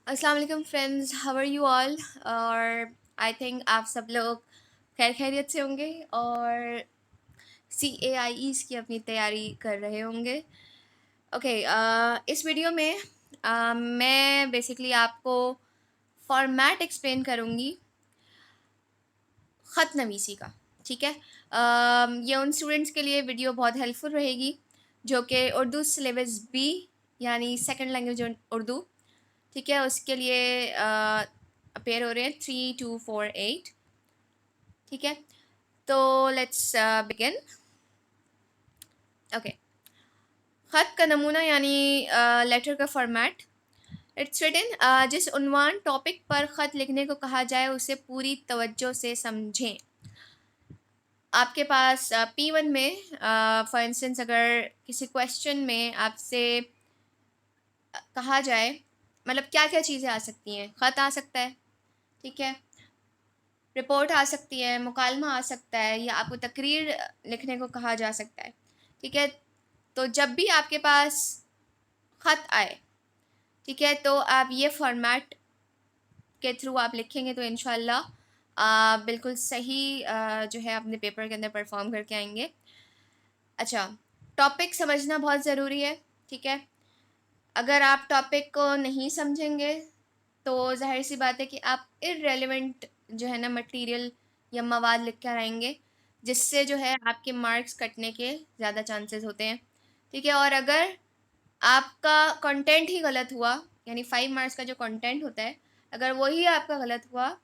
अस्सलाम वालेकुम friends, how are you all. और आई थिंक आप सब लोग खैर खैरियत से होंगे और CAIEs की अपनी तैयारी कर रहे होंगे। ओके, इस वीडियो में मैं बेसिकली आपको फॉर्मेट एक्सप्लेन करूँगी ख़त नवीसी का। ठीक है। ये उन स्टूडेंट्स के लिए वीडियो बहुत हेल्पफुल रहेगी जो कि उर्दू सिलेबस बी यानी सेकंड लैंग्वेज उर्दू, ठीक है, उसके लिए अपेयर हो रहे हैं 3248। ठीक है, तो लेट्स बिगिन। ओके, ख़त का नमूना यानी लेटर का फॉर्मेट। इट्स रिटन, जिस उन्वान टॉपिक पर ख़त लिखने को कहा जाए उसे पूरी तवज्जो से समझें। आपके पास P1 में फॉर इंस्टेंस अगर किसी क्वेश्चन में आपसे कहा जाए, मतलब क्या क्या चीज़ें आ सकती हैं, ख़त आ सकता है, ठीक है, रिपोर्ट आ सकती है, मुकालमा आ सकता है, या आपको तकरीर लिखने को कहा जा सकता है। ठीक है, तो जब भी आपके पास ख़त आए, ठीक है, तो आप ये फॉर्मेट के थ्रू आप लिखेंगे तो इंशाल्लाह बिल्कुल सही जो है अपने पेपर के अंदर परफॉर्म करके आएंगे। अच्छा, टॉपिक समझना बहुत ज़रूरी है। ठीक है, अगर आप टॉपिक को नहीं समझेंगे तो ज़ाहिर सी बात है कि आप इररेलेवेंट जो है ना मटेरियल या मवाद लिख कर आएंगे, जिससे जो है आपके मार्क्स कटने के ज़्यादा चांसेस होते हैं। ठीक है, और अगर आपका कंटेंट ही गलत हुआ, यानी 5 मार्क्स का जो कंटेंट होता है, अगर वही आपका गलत हुआ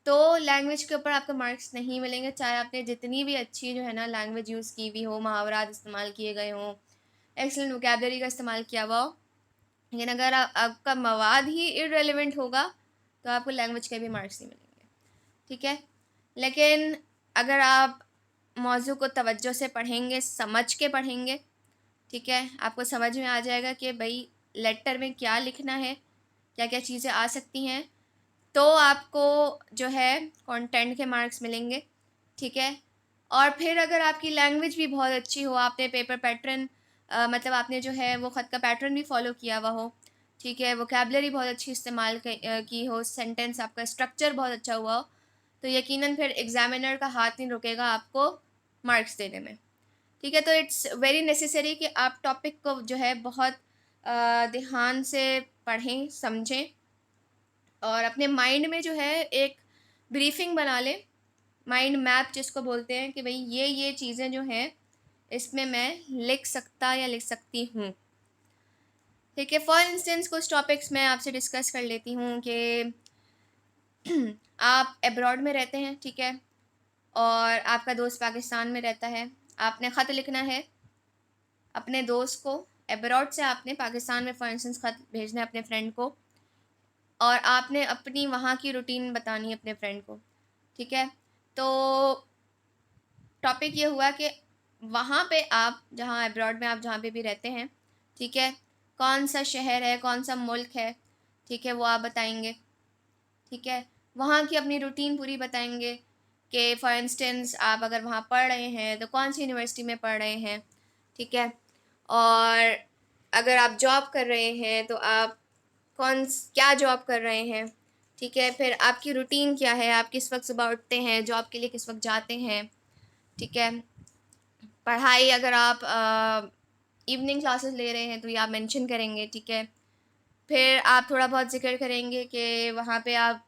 तो लैंग्वेज के ऊपर आपको मार्क्स नहीं मिलेंगे, चाहे आपने जितनी भी अच्छी जो है ना लैंग्वेज यूज़ की हुई हो, मुहावरात इस्तेमाल किए गए हों, एक्सेलेंट वोकैबलरी का इस्तेमाल किया हुआ हो। लेकिन अगर आपका मवाद ही इररेलेवेंट होगा तो आपको लैंग्वेज के भी मार्क्स नहीं मिलेंगे। ठीक है, लेकिन अगर आप मौजू को तवज्जो से पढ़ेंगे, समझ के पढ़ेंगे, ठीक है, आपको समझ में आ जाएगा कि भाई लेटर में क्या लिखना है, क्या क्या चीज़ें आ सकती हैं, तो आपको जो है कंटेंट के मार्क्स मिलेंगे। ठीक है, और फिर अगर आपकी लैंग्वेज भी बहुत अच्छी हो, आपने पेपर पैटर्न मतलब आपने जो है वो ख़त का पैटर्न भी फॉलो किया हुआ हो, ठीक है, वोकैबलरी बहुत अच्छी इस्तेमाल की हो, सेंटेंस आपका स्ट्रक्चर बहुत अच्छा हुआ हो, तो यकीनन फिर एग्ज़ामिनर का हाथ नहीं रुकेगा आपको मार्क्स देने में। ठीक है, तो इट्स वेरी नेसेसरी कि आप टॉपिक को जो है बहुत ध्यान से पढ़ें, समझें और अपने माइंड में जो है एक ब्रीफिंग बना लें, माइंड मैप जिसको बोलते हैं कि भाई ये चीज़ें जो हैं इसमें मैं लिख सकता या लिख सकती हूँ। ठीक है, फॉर इंस्टेंस कुछ टॉपिक्स मैं आपसे डिस्कस कर लेती हूँ कि आप अब्रॉड में रहते हैं, ठीक है, और आपका दोस्त पाकिस्तान में रहता है। आपने ख़त लिखना है अपने दोस्त को, अब्रॉड से आपने पाकिस्तान में फॉर इंस्टेंस ख़त भेजना है अपने फ्रेंड को, और आपने अपनी वहाँ की रूटीन बतानी है अपने फ्रेंड को। ठीक है, तो टॉपिक ये हुआ कि वहाँ पे आप जहाँ अब्रॉड में आप जहाँ पे भी रहते हैं, ठीक है, कौन सा शहर है, कौन सा मुल्क है, ठीक है, वो आप बताएंगे। ठीक है, वहाँ की अपनी रूटीन पूरी बताएंगे कि फॉर इंस्टेंस आप अगर वहाँ पढ़ रहे हैं तो कौन सी यूनिवर्सिटी में पढ़ रहे हैं। ठीक है, और अगर आप जॉब कर रहे हैं तो आप क्या जॉब कर रहे हैं। ठीक है, फिर आपकी रूटीन क्या है, आप किस वक्त सुबह उठते हैं, जॉब के लिए किस वक्त जाते हैं। ठीक है, पढ़ाई अगर आप इवनिंग क्लासेस ले रहे हैं तो ये आप मेंशन करेंगे। ठीक है, फिर आप थोड़ा बहुत ज़िक्र करेंगे कि वहाँ पे आप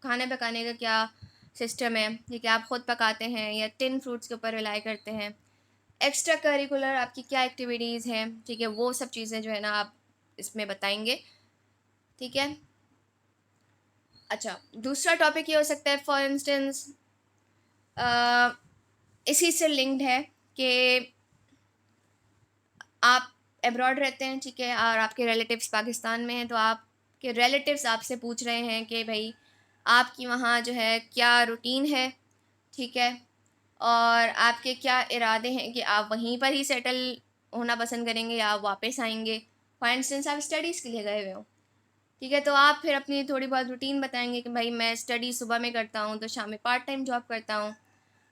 खाने पकाने का क्या सिस्टम है, ठीक है, आप ख़ुद पकाते हैं या टिन फ्रूट्स के ऊपर रिलाई करते हैं, एक्स्ट्रा करिकुलर आपकी क्या एक्टिविटीज़ हैं, ठीक है, वो सब चीज़ें जो है ना आप इसमें बताएंगे। ठीक है, अच्छा, दूसरा टॉपिक ये हो सकता है फॉर इंस्टेंस इसी से लिंक्ड है कि आप अब्रॉड रहते हैं, ठीक है, और आपके रिलेटिव्स पाकिस्तान में हैं, तो आपके रिलेटिव्स आपसे पूछ रहे हैं कि भाई आपकी वहाँ जो है क्या रूटीन है। ठीक है, और आपके क्या इरादे हैं कि आप वहीं पर ही सेटल होना पसंद करेंगे या आप वापस आएंगे। फॉर इंस्टेंस आप स्टडीज़ के लिए गए हुए हो, ठीक है, तो आप फिर अपनी थोड़ी बहुत रूटीन बताएंगे कि भाई मैं स्टडी सुबह में करता हूँ तो शाम में पार्ट टाइम जॉब करता हूँ,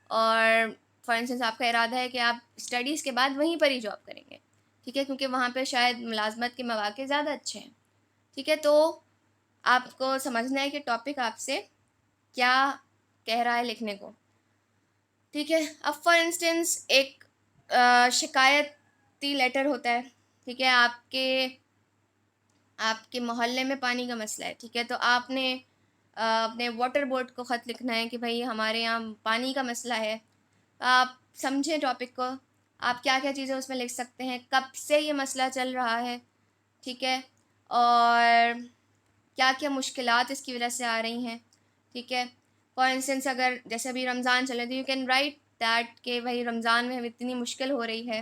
और फॉर इंस्टेंस आपका इरादा है कि आप स्टडीज़ के बाद वहीं पर ही जॉब करेंगे। ठीक है, क्योंकि वहाँ पे शायद मुलाजमत के मौक़े ज़्यादा अच्छे हैं। ठीक है, तो आपको समझना है कि टॉपिक आपसे क्या कह रहा है लिखने को, ठीक है। अब फॉर इंस्टेंस एक शिकायती लेटर होता है, ठीक है। आपके मोहल्ले में पानी का मसला है, ठीक है। तो आपने अपने वाटर बोर्ड को ख़त लिखना है कि भाई हमारे यहाँ पानी का मसला है। आप समझें टॉपिक को, आप क्या क्या चीज़ें उसमें लिख सकते हैं, कब से ये मसला चल रहा है, ठीक है, और क्या क्या मुश्किलात इसकी वजह से आ रही हैं, ठीक है। फॉर इंस्टेंस अगर जैसे अभी रमज़ान चले तो यू कैन राइट दैट कि भाई रमज़ान में हमें इतनी मुश्किल हो रही है,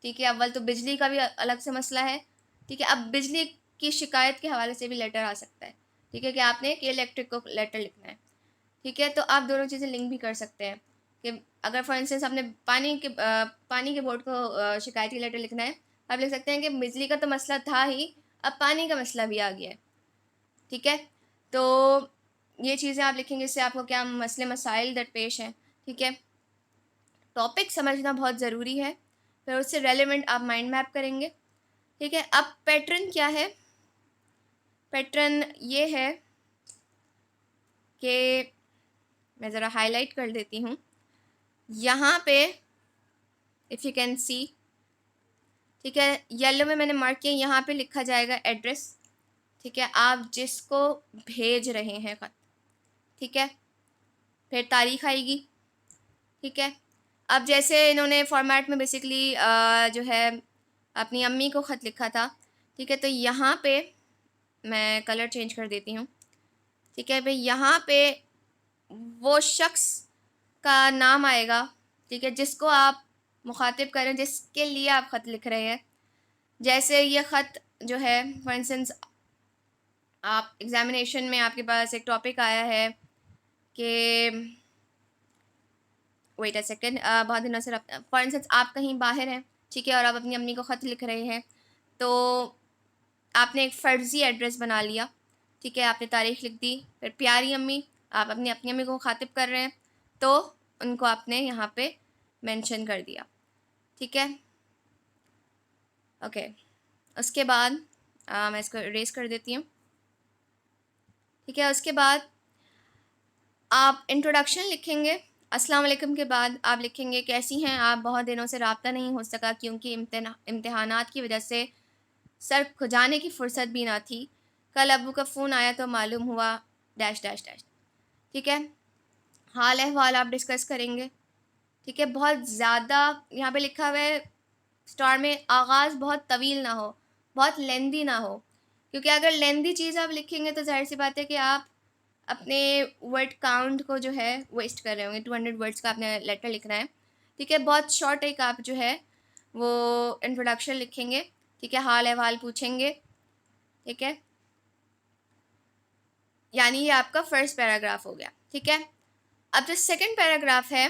ठीक है। अव्वल तो बिजली का भी अलग से मसला है, ठीक है। अब बिजली की शिकायत के हवाले से भी लेटर आ सकता है, ठीक है, कि आपने एक इलेक्ट्रिक को लेटर लिखना है, ठीक है। तो आप दोनों चीज़ें लिंक भी कर सकते हैं कि अगर फॉर इंस्टेंस आपने पानी के बोर्ड को शिकायती लेटर लिखना है, आप लिख सकते हैं कि बिजली का तो मसला था ही, अब पानी का मसला भी आ गया है, ठीक है। तो ये चीज़ें आप लिखेंगे, इससे आपको क्या मसले मसाइल दरपेश हैं, ठीक है। टॉपिक समझना बहुत ज़रूरी है, फिर उससे रेलेवेंट आप माइंड मैप करेंगे, ठीक है। अब पैटर्न क्या है? पैटर्न ये है कि मैं ज़रा हाईलाइट कर देती हूँ यहाँ पे, इफ़ यू कैन सी, ठीक है। येलो में मैंने मार्क किया, यहाँ पे लिखा जाएगा एड्रेस, ठीक है, आप जिसको भेज रहे हैं ख़त, ठीक है। फिर तारीख़ आएगी, ठीक है। अब जैसे इन्होंने फॉर्मेट में बेसिकली जो है अपनी अम्मी को ख़त लिखा था, ठीक है। तो यहाँ पे मैं कलर चेंज कर देती हूँ, ठीक है भाई। यहाँ पे वो शख्स का नाम आएगा, ठीक है, जिसको आप मुखातिब करें, जिसके लिए आप ख़त लिख रहे हैं। जैसे ये ख़त जो है फॉर इंस्टेंस आप एग्ज़ामिनेशन में आपके पास एक टॉपिक आया है कि वेट अ सेकेंड, बहुत दिनों से फॉर इंस्टेंस आप कहीं बाहर हैं, ठीक है, और आप अपनी अम्मी को ख़त लिख रहे हैं, तो आपने एक फ़र्ज़ी एड्रेस बना लिया, ठीक है। आपने तारीख़ लिख दी, फिर प्यारी अम्मी, आप अपनी अम्मी को ख़ातिब कर रहे हैं, तो उनको आपने यहाँ पे मेंशन कर दिया, ठीक है। ओके, उसके बाद मैं इसको इरेज़ कर देती हूँ, ठीक है। उसके बाद आप इंट्रोडक्शन लिखेंगे। अस्सलाम वालेकुम के बाद आप लिखेंगे कैसी हैं आप, बहुत दिनों से रब्ता नहीं हो सका क्योंकि इम्तिहानात की वजह से सर खुजाने की फ़ुर्सत भी ना थी। कल अब्बू का फ़ोन आया तो मालूम हुआ डैश डैश डैश, ठीक है। हाल अहवाल आप डिस्कस करेंगे, ठीक है। बहुत ज़्यादा यहाँ पे लिखा हुआ है स्टार में, आगाज़ बहुत तवील ना हो, बहुत लेंदी ना हो, क्योंकि अगर लेंदी चीज़ आप लिखेंगे तो ज़ाहिर सी बात है कि आप अपने वर्ड काउंट को जो है वेस्ट कर रहे होंगे। 200 वर्ड्स का आपने लेटर लिखना है, ठीक है। बहुत शॉर्ट एक आप जो है वो इंट्रोडक्शन लिखेंगे, ठीक है। हाल अहवाल पूछेंगे, ठीक है। यानी ये आपका फर्स्ट पैराग्राफ हो गया, ठीक है। अब जो सेकंड पैराग्राफ है,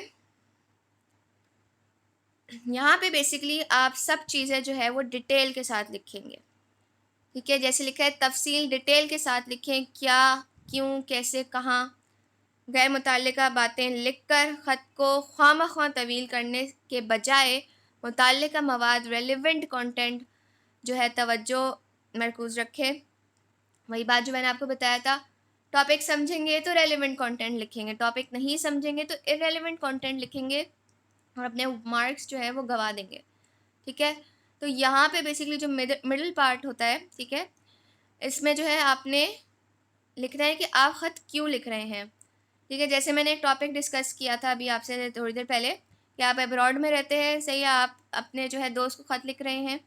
यहाँ पे बेसिकली आप सब चीज़ें जो है वो डिटेल के साथ लिखेंगे, ठीक है। जैसे लिखा है तफसील डिटेल के साथ लिखें, क्या, क्यों, कैसे, कहाँ। गैर मुतल्लिका बातें लिखकर ख़त को ख़्वामख़्वा तवील करने के बजाय मुतल्लिका मवाद रेलिवेंट कंटेंट जो है तवज्जो मरकूज़ रखें। वही बात जो मैंने आपको बताया था, टॉपिक समझेंगे तो रेलिवेंट कंटेंट लिखेंगे, टॉपिक नहीं समझेंगे तो इररेलेवेंट कंटेंट लिखेंगे और अपने मार्क्स जो है वो गवा देंगे, ठीक है। तो यहाँ पे बेसिकली जो मिडल पार्ट होता है, ठीक है, इसमें जो है आपने लिखना है कि आप ख़त क्यों लिख रहे हैं, ठीक है। जैसे मैंने एक टॉपिक डिस्कस किया था अभी आपसे थोड़ी देर पहले कि आप अब्रॉड में रहते हैं, सही है, आप अपने जो है दोस्त को ख़त लिख रहे हैं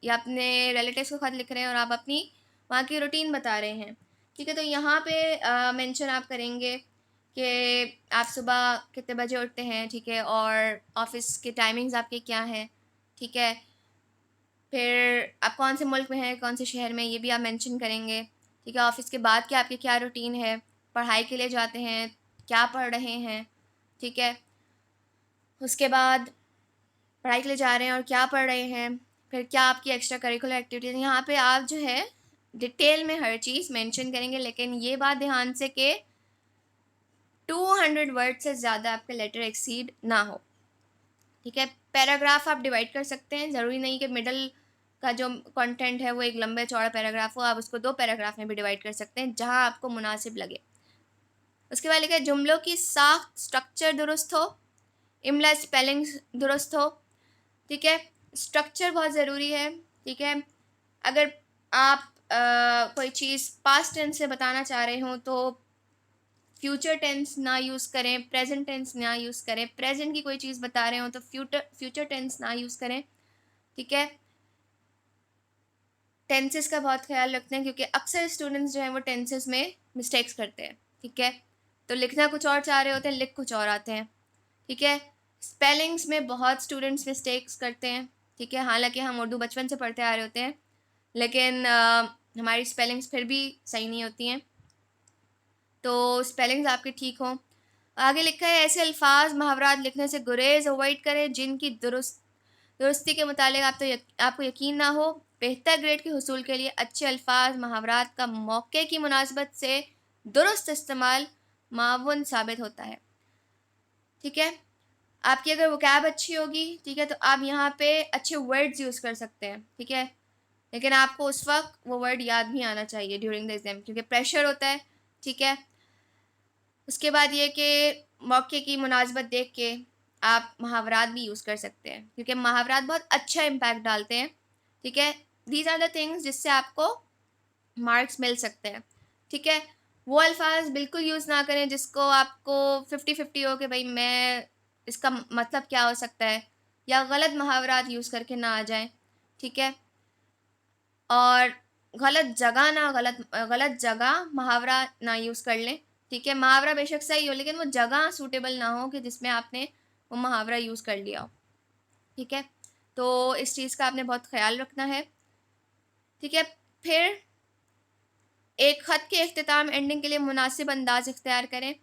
या अपने रिलेटिव्स को ख़त लिख रहे हैं और आप अपनी वहाँ की रूटीन बता रहे हैं, ठीक है। तो यहाँ पे मेंशन आप करेंगे कि आप सुबह कितने बजे उठते हैं, ठीक है, और ऑफ़िस के टाइमिंग्स आपके क्या हैं, ठीक है। फिर आप कौन से मुल्क में हैं, कौन से शहर में, ये भी आप मेंशन करेंगे, ठीक है। ऑफ़िस के बाद की आपकी क्या रूटीन है, पढ़ाई के लिए जाते हैं, क्या पढ़ रहे हैं, ठीक है। उसके बाद पढ़ाई के लिए जा रहे हैं और क्या पढ़ रहे हैं, फिर क्या आपकी एक्स्ट्रा करिकुलर एक्टिविटीज़, यहाँ पे आप जो है डिटेल में हर चीज़ मेंशन करेंगे। लेकिन ये बात ध्यान से कि 200 वर्ड से ज़्यादा आपका लेटर एक्सीड ना हो, ठीक है। पैराग्राफ आप डिवाइड कर सकते हैं, ज़रूरी नहीं कि मिडल का जो कंटेंट है वो एक लंबे चौड़ा पैराग्राफ हो, आप उसको 2 पैराग्राफ में भी डिवाइड कर सकते हैं, जहाँ आपको मुनासिब लगे। उसके बाद लिखा है जुमलों की साख्त स्ट्रक्चर दुरुस्त हो, इमला स्पेलिंग दुरुस्त हो। ठीक है, स्ट्रक्चर बहुत ज़रूरी है। ठीक है, अगर आप कोई चीज़ पास्ट टेंस से बताना चाह रहे हो तो फ्यूचर टेंस ना यूज़ करें, प्रेजेंट टेंस ना यूज़ करें। प्रेजेंट की कोई चीज़ बता रहे हो तो फ्यूचर टेंस ना यूज़ करें। ठीक है, टेंसेस का बहुत ख्याल रखते हैं क्योंकि अक्सर स्टूडेंट्स जो हैं वो टेंसेस में मिस्टेक्स करते हैं। ठीक है, तो लिखना कुछ और चाह रहे होते हैं, लिख कुछ और आते हैं। ठीक है, स्पेलिंग्स में बहुत स्टूडेंट्स मिस्टेक्स करते हैं। ठीक है, हालांकि हम उर्दू बचपन से पढ़ते आ रहे होते हैं, लेकिन हमारी स्पेलिंग्स फिर भी सही नहीं होती हैं, तो स्पेलिंग्स आपके ठीक हों। आगे लिखा है ऐसे अल्फाज मुहावरात लिखने से गुरेज अवॉइड करें जिनकी दुरुस्ती के मुतालिक आपको यकीन ना हो। बेहतर ग्रेड के हुसूल के लिए अच्छे अल्फाज मुहावरात का मौके की मुनासबत से दुरुस्त इस्तेमाल मावन साबित होता है। ठीक है, आपकी अगर वोकैब अच्छी होगी, ठीक है, तो आप यहाँ पे अच्छे वर्ड्स यूज़ कर सकते हैं। ठीक है, लेकिन आपको उस वक्त वो वर्ड याद भी आना चाहिए ड्यूरिंग द एग्ज़ाम, क्योंकि प्रेशर होता है। ठीक है, उसके बाद ये कि मौके की मुनासबत देख के आप मुहावरात भी यूज़ कर सकते हैं, क्योंकि मुहावरात बहुत अच्छा इम्पैक्ट डालते हैं। ठीक है, दीज आर द थिंग्स जिससे आपको मार्क्स मिल सकते हैं। ठीक है, वो अल्फाज बिल्कुल यूज़ ना करें जिसको आपको 50-50 हो कि भाई मैं इसका मतलब क्या हो सकता है, या गलत मुहावरात यूज़ करके ना आ जाएं। ठीक है, और गलत जगह मुहावरा ना यूज़ कर लें। ठीक है, मुहावरा बेशक सही हो लेकिन वो जगह सूटेबल ना हो कि जिसमें आपने वो मुहावरा यूज़ कर लिया हो। ठीक है, तो इस चीज़ का आपने बहुत ख्याल रखना है। ठीक है, फिर एक ख़त के इख्तिताम एंडिंग के लिए मुनासिब अंदाज इख्तियार करें।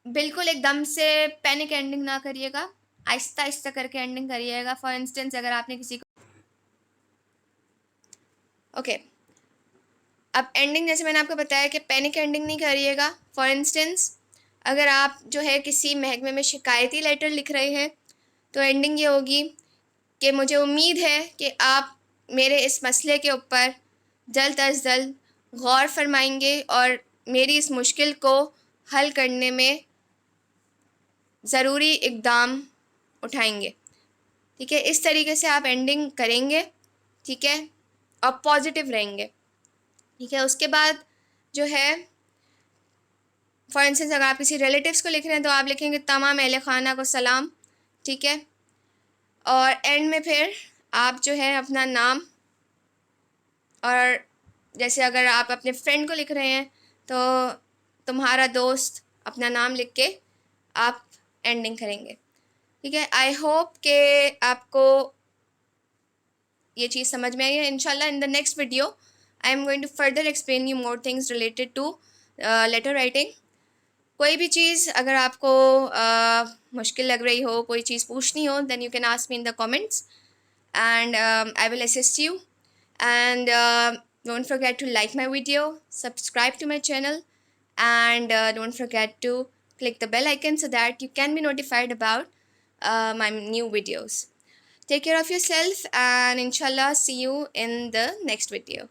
बिल्कुल एकदम से पैनिक एंडिंग ना करिएगा, आहिस्ता आहिस्ता करके एंडिंग करिएगा। फॉर इंस्टेंस अगर आपने किसी को ओके, अब एंडिंग जैसे मैंने आपको बताया कि पैनिक एंडिंग नहीं करिएगा। फॉर इंस्टेंस अगर आप जो है किसी महकमे में शिकायती लेटर लिख रहे हैं तो एंडिंग ये होगी कि मुझे उम्मीद है कि आप मेरे इस मसले के ऊपर जल्द अज जल्द गौर फरमाएंगे और मेरी इस मुश्किल को हल करने में ज़रूरी इक़दाम उठाएंगे। ठीक है, इस तरीके से आप एंडिंग करेंगे। ठीक है, और पॉजिटिव रहेंगे। ठीक है, उसके बाद जो है फॉर इंस्टेंस अगर आप किसी रिलेटिव्स को लिख रहे हैं तो आप लिखेंगे तमाम अहले खाना को सलाम। ठीक है, और एंड में फिर आप जो है अपना नाम, और जैसे अगर आप अपने फ्रेंड को लिख रहे हैं तो तुम्हारा दोस्त अपना नाम लिख के आप एंडिंग करेंगे। ठीक है, आई होप कि आपको ये चीज़ समझ में आई है। इंशाल्लाह in the next video I am going to further explain you more things related to letter writing. कोई भी चीज़ अगर आपको मुश्किल लग रही हो, कोई चीज़ पूछनी हो, then you can ask me in the comments and I will assist you. And don't forget to like my video, subscribe to my channel, and don't forget to click the bell icon so that you can be notified about my new videos. Take care of yourself and inshallah see you in the next video.